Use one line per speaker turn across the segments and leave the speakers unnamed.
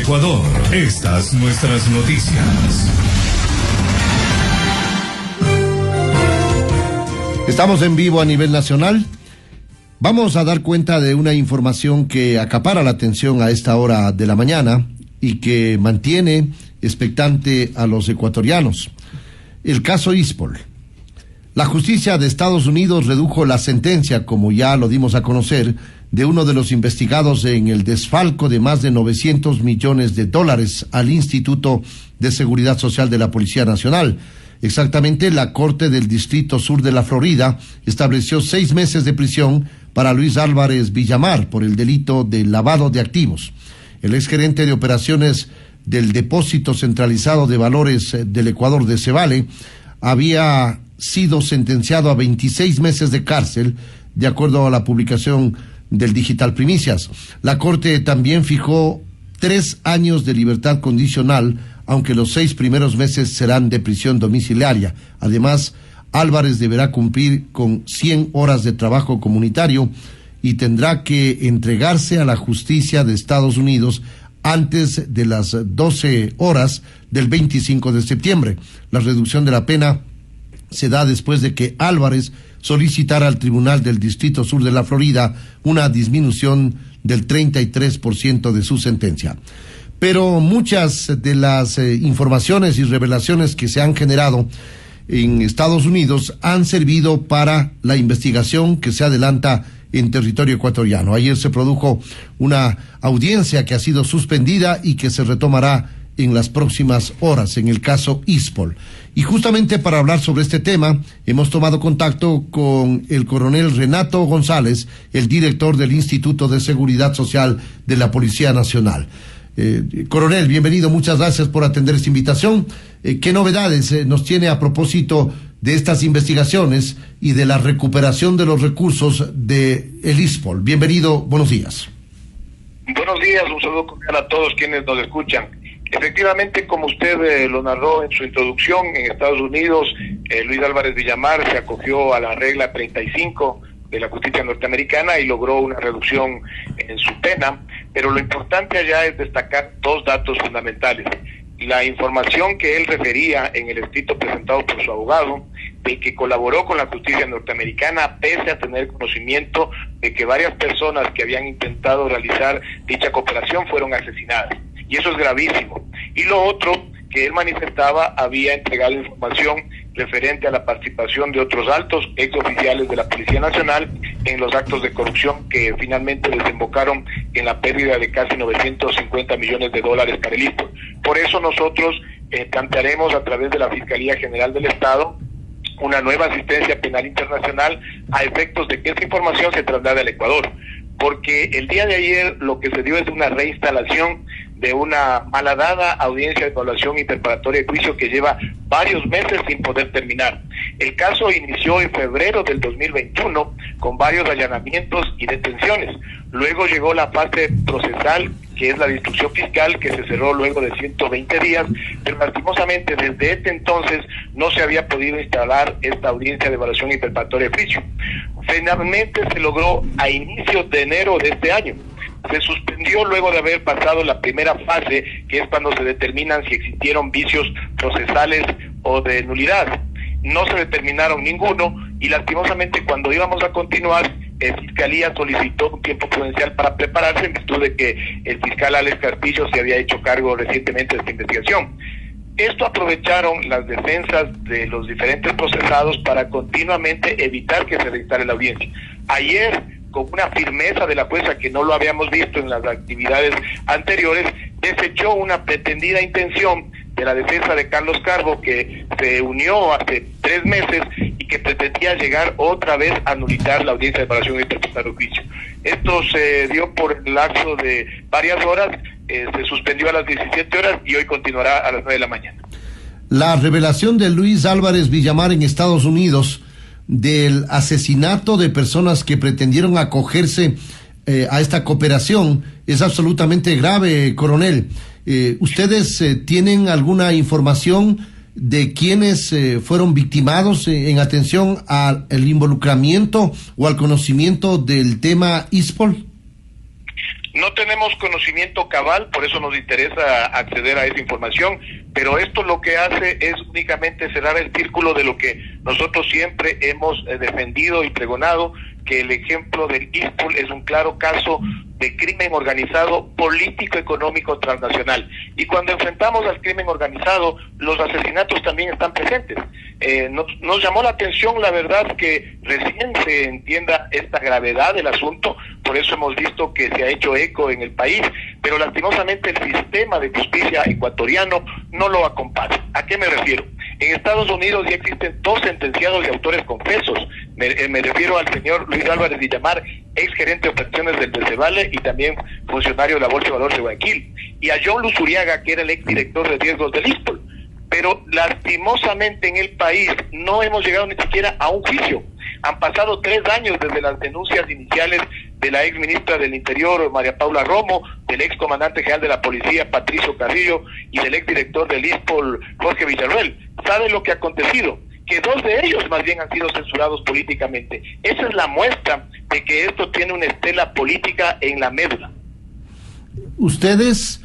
Ecuador, estas nuestras noticias.
Estamos en vivo a nivel nacional. Vamos a dar cuenta de una información que acapara la atención a esta hora de la mañana y que mantiene expectante a los ecuatorianos. El caso Ispol. La justicia de Estados Unidos redujo la sentencia, como ya lo dimos a conocer, de uno de los investigados en el desfalco de más de $900 millones al Instituto de Seguridad Social de la Policía Nacional. Exactamente, la Corte del Distrito Sur de la Florida estableció 6 meses de prisión para Luis Álvarez Villamar por el delito de lavado de activos. El exgerente de operaciones del Depósito Centralizado de Valores del Ecuador de Cevale había sido sentenciado a 26 meses de cárcel, de acuerdo a la publicación del digital Primicias. La Corte también fijó 3 años de libertad condicional, aunque los 6 primeros meses serán de prisión domiciliaria. Además, Álvarez deberá cumplir con 100 horas de trabajo comunitario y tendrá que entregarse a la justicia de Estados Unidos antes de las 12 horas del 25 de septiembre. La reducción de la pena se da después de que Álvarez solicitara al Tribunal del Distrito Sur de la Florida una disminución del 33% de su sentencia. Pero muchas de las informaciones y revelaciones que se han generado en Estados Unidos han servido para la investigación que se adelanta en territorio ecuatoriano. Ayer se produjo una audiencia que ha sido suspendida y que se retomará en las próximas horas en el caso Ispol. Y justamente para hablar sobre este tema hemos tomado contacto con el coronel Renato González, el director del Instituto de Seguridad Social de la Policía Nacional. Coronel, bienvenido, muchas gracias por atender esta invitación. ¿Qué novedades nos tiene a propósito de estas investigaciones y de la recuperación de los recursos de el Ispol? Bienvenido, buenos días.
Buenos días, un saludo cordial a todos quienes nos escuchan. Efectivamente, como usted lo narró en su introducción, en Estados Unidos, Luis Álvarez Villamar se acogió a la regla 35 de la justicia norteamericana y logró una reducción en su pena, pero lo importante allá es destacar 2 datos fundamentales. La información que él refería en el escrito presentado por su abogado, de que colaboró con la justicia norteamericana pese a tener conocimiento de que varias personas que habían intentado realizar dicha cooperación fueron asesinadas. Y eso es gravísimo. Y lo otro, que él manifestaba, había entregado información referente a la participación de otros altos exoficiales de la Policía Nacional en los actos de corrupción que finalmente desembocaron en la pérdida de casi $950 millones para el Ispol. Por eso nosotros plantearemos a través de la Fiscalía General del Estado una nueva asistencia penal internacional a efectos de que esa información se traslade al Ecuador. Porque el día de ayer lo que se dio es una reinstalación de una malhadada audiencia de evaluación y preparatoria de juicio que lleva varios meses sin poder terminar. El caso inició en febrero del 2021 con varios allanamientos y detenciones. Luego llegó la fase procesal, que es la de instrucción fiscal, que se cerró luego de 120 días, pero lastimosamente desde este entonces no se había podido instalar esta audiencia de evaluación y preparatoria de juicio. Finalmente se logró a inicios de enero de este año. Se suspendió luego de haber pasado la primera fase, que es cuando se determinan si existieron vicios procesales o de nulidad. No se determinaron ninguno y lastimosamente cuando íbamos a continuar, Fiscalía solicitó un tiempo prudencial para prepararse en virtud de que el fiscal Alex Castillo se había hecho cargo recientemente de esta investigación. Esto aprovecharon las defensas de los diferentes procesados para continuamente evitar que se reinstale la audiencia. Ayer, con una firmeza de la jueza que no lo habíamos visto en las actividades anteriores, desechó una pretendida intención de la defensa de Carlos Carbo, que se unió hace 3 meses y que pretendía llegar otra vez a anular la audiencia de evaluación y interpretación de juicio. Esto se dio por el lapso de varias horas, se suspendió a las 17 horas y hoy continuará a las 9 de la mañana.
La revelación de Luis Álvarez Villamar en Estados Unidos del asesinato de personas que pretendieron acogerse a esta cooperación es absolutamente grave, coronel. ¿Ustedes tienen alguna información de quiénes fueron victimados en atención al involucramiento o al conocimiento del tema Ispol?
No tenemos conocimiento cabal, por eso nos interesa acceder a esa información, pero esto lo que hace es únicamente cerrar el círculo de lo que nosotros siempre hemos defendido y pregonado, que el ejemplo del ISPOL es un claro caso de crimen organizado político, económico, transnacional. Y cuando enfrentamos al crimen organizado, los asesinatos también están presentes. Nos llamó la atención, la verdad, que recién se entienda esta gravedad del asunto, por eso hemos visto que se ha hecho eco en el país, pero lastimosamente el sistema de justicia ecuatoriano no lo acompaña. ¿A qué me refiero? En Estados Unidos ya existen 2 sentenciados y autores confesos. Me refiero al señor Luis Álvarez Villamar, ex gerente de operaciones del Becevale y también funcionario de la Bolsa de Valores de Guayaquil, y a John Luzuriaga, que era el ex director de riesgos del ISPOL. Pero lastimosamente en el país no hemos llegado ni siquiera a un juicio. Han pasado 3 años desde las denuncias iniciales de la ex ministra del Interior, María Paula Romo, del ex comandante general de la policía, Patricio Carrillo, y del ex director del ISPOL, Jorge Villarruel. ¿Saben lo que ha acontecido? Que 2 de ellos más bien han sido censurados políticamente. Esa es la muestra de que esto tiene una estela política en la médula.
Ustedes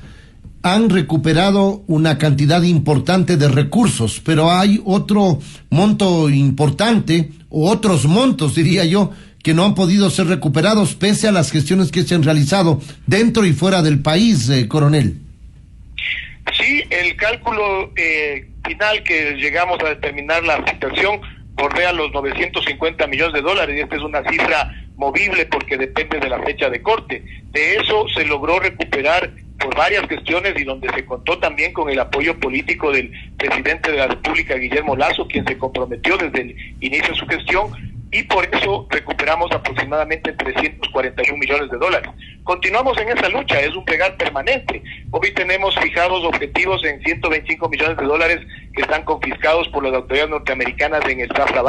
han recuperado una cantidad importante de recursos, pero hay otro monto importante, o otros montos, diría yo, que no han podido ser recuperados pese a las gestiones que se han realizado dentro y fuera del país, coronel.
Sí, el cálculo final que llegamos a determinar la afectación bordea los $950 millones, y esta es una cifra movible porque depende de la fecha de corte. De eso se logró recuperar por varias gestiones y donde se contó también con el apoyo político del presidente de la República, Guillermo Lasso, quien se comprometió desde el inicio de su gestión, y por eso recuperamos aproximadamente $341 millones. Continuamos en esa lucha, es un plegar permanente. Hoy tenemos fijados objetivos en $125 millones que están confiscados por las autoridades norteamericanas en el Safra,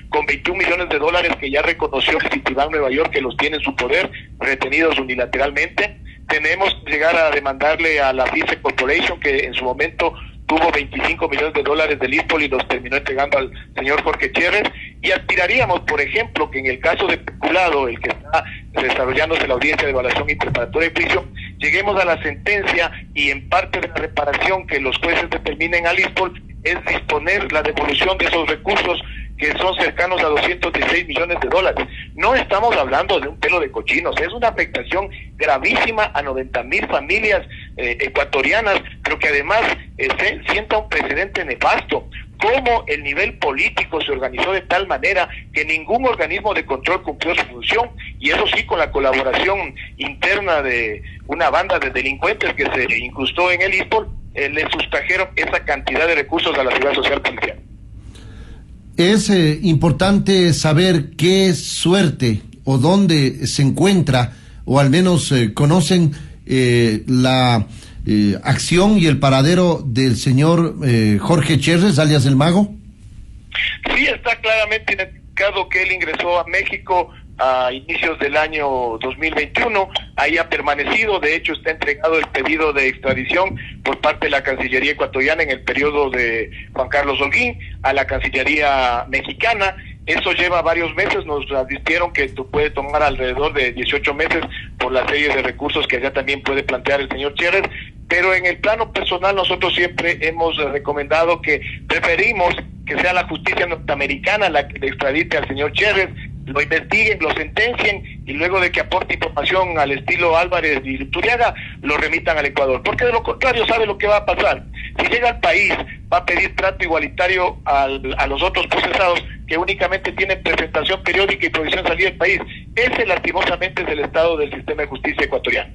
con $21 millones que ya reconoció el Citibank Nueva York, que los tiene en su poder, retenidos unilateralmente. Tenemos que llegar a demandarle a la Vice Corporation, que en su momento tuvo $25 millones del ISPOL y los terminó entregando al señor Jorge Chérez, y aspiraríamos, por ejemplo, que en el caso de Peculado, el que está desarrollándose la audiencia de evaluación y preparatoria de juicio, lleguemos a la sentencia y en parte de la reparación que los jueces determinen al ISPOL es disponer la devolución de esos recursos que son cercanos a $216 millones. No estamos hablando de un pelo de cochinos, es una afectación gravísima a 90,000 familias ecuatorianas, pero que además se sienta un precedente nefasto. Cómo el nivel político se organizó de tal manera que ningún organismo de control cumplió su función, y eso sí, con la colaboración interna de una banda de delincuentes que se incrustó en el ISPOL, le sustrajeron esa cantidad de recursos a la Seguridad Social policial.
Es importante saber qué suerte o dónde se encuentra, o al menos conocen la acción y el paradero del señor Jorge Chérez, alias el Mago.
Sí, está claramente identificado que él ingresó a México a inicios del año 2021, ahí ha permanecido. De hecho está entregado el pedido de extradición por parte de la Cancillería ecuatoriana en el periodo de Juan Carlos Holguín a la Cancillería mexicana. Eso lleva varios meses, nos advirtieron que puede tomar alrededor de 18 meses por la serie de recursos que allá también puede plantear el señor Chérez, pero en el plano personal nosotros siempre hemos recomendado que preferimos que sea la justicia norteamericana la que le extradite al señor Chérez, lo investiguen, lo sentencien, y luego de que aporte información al estilo Álvarez y Luzuriaga, lo remitan al Ecuador, porque de lo contrario sabe lo que va a pasar. Si llega al país, va a pedir trato igualitario a los otros procesados que únicamente tienen presentación periódica y provisión de salir del país. Ese lastimosamente es el estado del sistema de justicia ecuatoriano.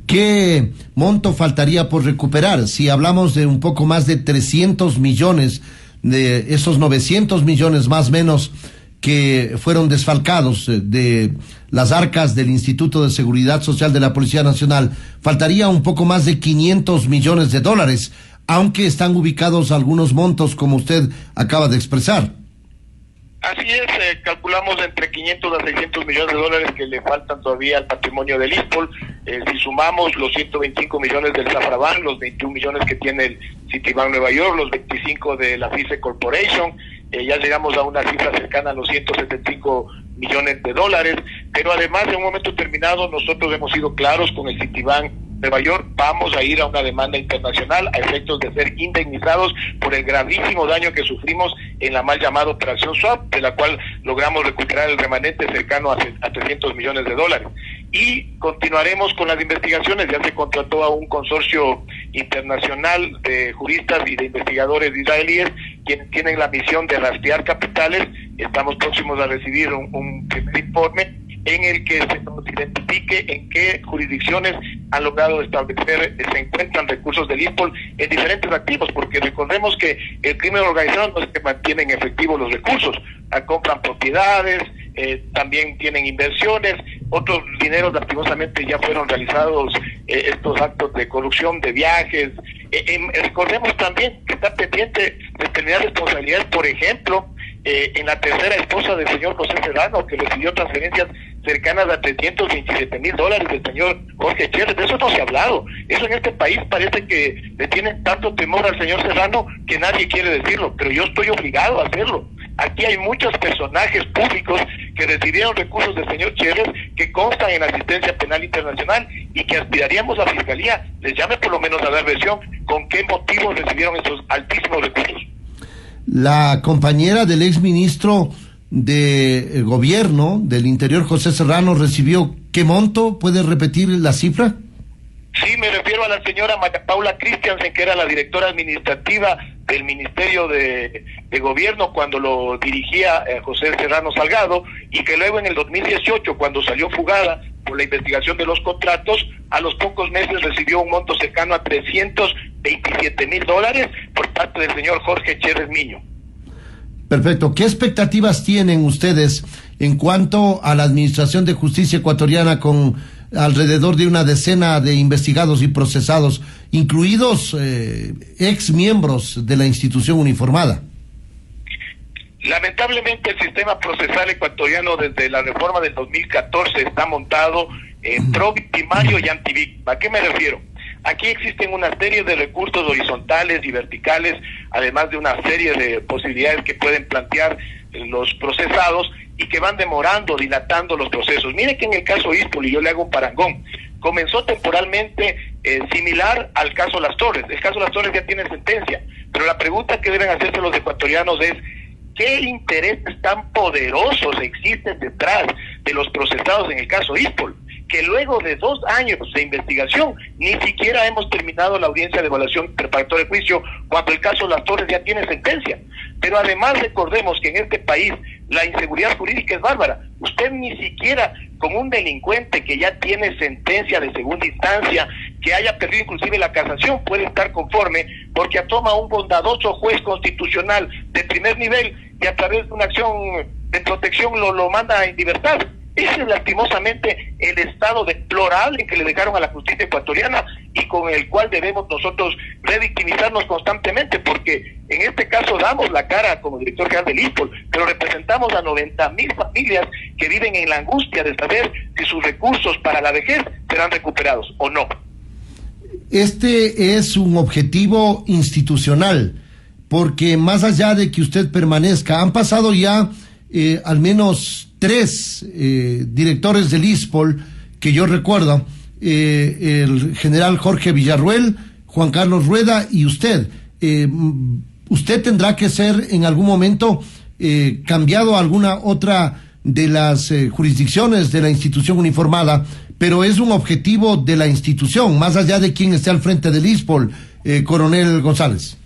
¿Qué monto faltaría por recuperar? Si hablamos de un poco más de 300 millones, de esos 900 millones más o menos que fueron desfalcados de las arcas del Instituto de Seguridad Social de la Policía Nacional, faltaría un poco más de 500 millones de dólares, aunque están ubicados algunos montos como usted acaba de expresar.
Así es, calculamos entre 500 a 600 millones de dólares que le faltan todavía al patrimonio del ISPOL. Si sumamos los 125 millones del Safra, los 21 millones que tiene el Citibank Nueva York, los 25 de la Vice Corporation, ya llegamos a una cifra cercana a los 175 millones de dólares, pero además en un momento determinado nosotros hemos sido claros con el Citibank Nueva York, vamos a ir a una demanda internacional a efectos de ser indemnizados por el gravísimo daño que sufrimos en la mal llamada operación Swap, de la cual logramos recuperar el remanente cercano a 300 millones de dólares. Y continuaremos con las investigaciones. Ya se contrató a un consorcio internacional de juristas y de investigadores israelíes quienes tienen la misión de rastrear capitales. Estamos próximos a recibir un primer informe en el que se nos identifique en qué jurisdicciones han logrado establecer, se encuentran recursos del ISPOL en diferentes activos, porque recordemos que el crimen organizado no es que mantiene en efectivo los recursos, compran propiedades, también tienen inversiones, otros dineros lastimosamente ya fueron realizados estos actos de corrupción, de viajes. Recordemos también que está pendiente determinadas responsabilidades, por ejemplo, en la tercera esposa del señor José Serrano, que recibió transferencias cercanas a $327,000 del señor Jorge Chérez. De eso no se ha hablado. Eso en este país parece que le tienen tanto temor al señor Serrano que nadie quiere decirlo, pero yo estoy obligado a hacerlo. Aquí hay muchos personajes públicos que recibieron recursos del señor Chérez que constan en asistencia penal internacional y que aspiraríamos a la Fiscalía les llame por lo menos a dar versión con qué motivos recibieron esos altísimos recursos.
La compañera del exministro de Gobierno del Interior, José Serrano, recibió ¿qué monto? ¿Puede repetir la cifra?
Sí, me refiero a la señora María Paula Christiansen, que era la directora administrativa del Ministerio de Gobierno cuando lo dirigía José Serrano Salgado, y que luego en el 2018, cuando salió fugada por la investigación de los contratos, a los pocos meses recibió un monto cercano a $327,000 por parte del señor Jorge Chérez Miño.
Perfecto. ¿Qué expectativas tienen ustedes en cuanto a la Administración de Justicia ecuatoriana con alrededor de una decena de investigados y procesados, incluidos ex miembros de la institución uniformada?
Lamentablemente el sistema procesal ecuatoriano desde la reforma del 2014 está montado pro-victimario y antivíctima. ¿A qué me refiero? Aquí existen una serie de recursos horizontales y verticales, además de una serie de posibilidades que pueden plantear los procesados y que van demorando, dilatando los procesos. Mire que en el caso ISPOL, y yo le hago un parangón, comenzó temporalmente similar al caso Las Torres. El caso Las Torres ya tiene sentencia, pero la pregunta que deben hacerse los ecuatorianos es: ¿qué intereses tan poderosos existen detrás de los procesados en el caso ISPOL? Que luego de 2 años de investigación ni siquiera hemos terminado la audiencia de evaluación preparatoria de juicio, cuando el caso Las Torres ya tiene sentencia. Pero además recordemos que en este país la inseguridad jurídica es bárbara. Usted ni siquiera con un delincuente que ya tiene sentencia de segunda instancia, que haya perdido inclusive la casación, puede estar conforme, porque toma un bondadoso juez constitucional de primer nivel y a través de una acción de protección lo manda en libertad. Ese es lastimosamente el estado deplorable que le dejaron a la justicia ecuatoriana y con el cual debemos nosotros revictimizarnos constantemente, porque en este caso damos la cara como director general del ISPOL, pero representamos a 90,000 familias que viven en la angustia de saber si sus recursos para la vejez serán recuperados o no.
Este es un objetivo institucional, porque más allá de que usted permanezca, han pasado ya al menos 3 directores del ISPOL que yo recuerdo, el general Jorge Villarruel, Juan Carlos Rueda y usted. Usted tendrá que ser en algún momento cambiado a alguna otra de las jurisdicciones de la institución uniformada, pero es un objetivo de la institución, más allá de quien esté al frente del ISPOL, coronel González.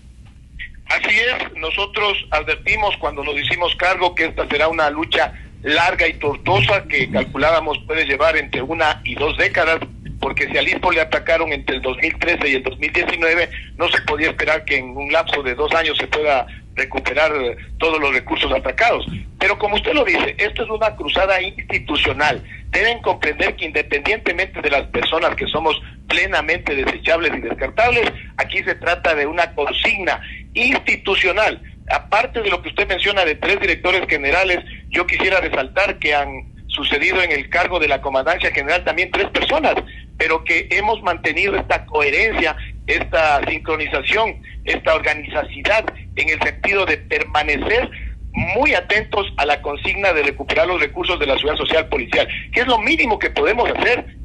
Así es, nosotros advertimos cuando nos hicimos cargo que esta será una lucha larga y tortuosa que calculábamos puede llevar entre 1 y 2 décadas, porque si al ISPOL le atacaron entre el 2013 y el 2019, no se podía esperar que en un lapso de 2 años se pueda recuperar todos los recursos atacados. Pero como usted lo dice, esto es una cruzada institucional. Deben comprender que independientemente de las personas que somos plenamente desechables y descartables, aquí se trata de una consigna institucional. Aparte de lo que usted menciona de 3 directores generales, yo quisiera resaltar que han sucedido en el cargo de la Comandancia General también 3 personas, pero que hemos mantenido esta coherencia, esta sincronización, esta organizacidad en el sentido de permanecer muy atentos a la consigna de recuperar los recursos de la Seguridad Social Policial, que es lo mínimo que podemos hacer.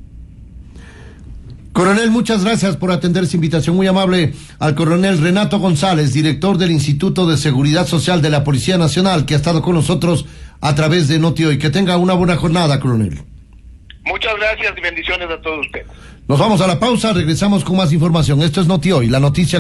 Coronel, muchas gracias por atender esta invitación muy amable al coronel Renato González, director del Instituto de Seguridad Social de la Policía Nacional, que ha estado con nosotros a través de Noti Hoy. Que tenga una buena jornada, coronel.
Muchas gracias y bendiciones a todos ustedes.
Nos vamos a la pausa, regresamos con más información. Esto es Noti Hoy, la noticia